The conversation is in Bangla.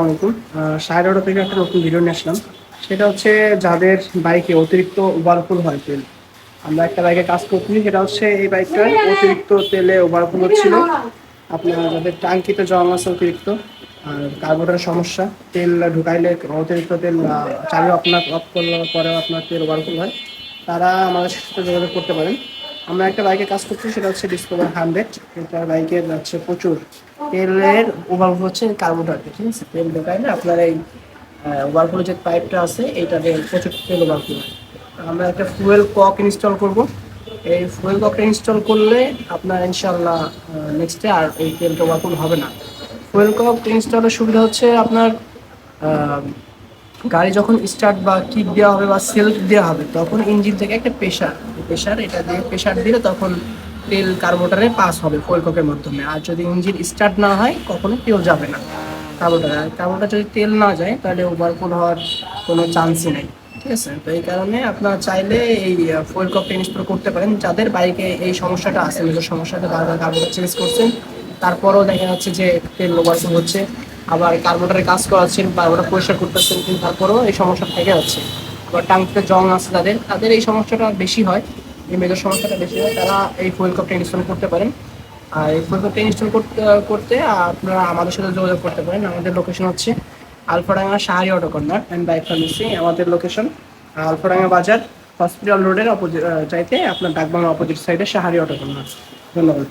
আসসালামু আলাইকুম। শাহের অটো থেকে একটা নতুন ভিডিও নিয়ে আসলাম। সেটা হচ্ছে যাদের বাইকে অতিরিক্ত ওভারফুল হয় তেল। আমরা একটা বাইকে কাজ করতেছি, সেটা হচ্ছে এই বাইকটার অতিরিক্ত তেলে ওভারফুল হচ্ছিল। আপনার যাদের টাঙ্কিতে জং আছে অতিরিক্ত, আর কার্বোরেটরের সমস্যা, তেল ঢুকাইলে অতিরিক্ত তেল চালু আপনার অফ করলে পরেও আপনার তেল ওভারফুল হয়, তারা আমাদের সাথে যোগাযোগ করতে পারেন। আমরা একটা বাইকে কাজ করছি, সেটা হচ্ছে ডিসকভার 100। এটা বাইকের হচ্ছে প্রচুর তেলের ওভারফ্লো হচ্ছে কার্বোরেটর, ঠিক আছে? তেল ঢোকায় না আপনার এই ওভারফ্লো যে পাইপটা আছে, এইটাতে প্রচুর তেল ওভারফ্লো হয়। আমরা একটা ফুয়েল কক ইনস্টল করব। এই ফুয়েল ককটা ইনস্টল করলে আপনার ইনশাল্লাহ নেক্সট ডে আর এই তেলটা ওভারফ্লো হবে না। ফুয়েল কক ইনস্টলের সুবিধা হচ্ছে আপনার গাড়ি যখন স্টার্ট বা কিক দেওয়া হবে বা সেলফ দেওয়া হবে, তখন ইঞ্জিন থেকে একটা প্রেশার এটা দিয়ে প্রেশার দিলে তখন তেল কার্বোরেটরে পাস হবে ফুয়েল ককের মাধ্যমে। আর যদি ইঞ্জিন স্টার্ট না হয়, কখনো তেল যাবে না কার্বোরেটরে। আর কার্বোরেটর যদি তেল না যায়, তাহলে ওভারফুল হওয়ার কোনো চান্সই নেই, ঠিক আছে? তো এই কারণে আপনারা চাইলে এই ফুয়েল ককটা ইনস্টল করতে পারেন। যাদের বাইকে এই সমস্যাটা আছে, নিজের সমস্যাটা বারবার কার্বোরেটর চেঞ্জ করছেন, তারপরও দেখা যাচ্ছে যে তেল ওভারফুল হচ্ছে, আবার কার্বোরেটরে কাজ করাচ্ছেন, বারবার পরিষ্কার করতেছেন, কিন্তু তারপরেও এই সমস্যাটা থেকে যাচ্ছে। আবার টাঙ্কিতে জং আছে তাদের তাদের এই সমস্যাটা বেশি হয়, এই মেজর সমস্যাটা বেশি হয়, তারা এই ফুয়েল কাপটা ইনস্টল করতে পারেন। আর এই ফুয়েল কাপটা ইনস্টল করতে করতে আপনারা আমাদের সাথে যোগাযোগ করতে পারেন। আমাদের লোকেশন হচ্ছে Alfadanga Shahri auto corner and bike pharmacy. আমাদের লোকেশন আলফাডাঙ্গা বাজার, হসপিটাল রোডের অপোজিট চাইতে আপনার ডাকবাংলা অপোজিট সাইডে শাহরি অটো কর্নার। ধন্যবাদ।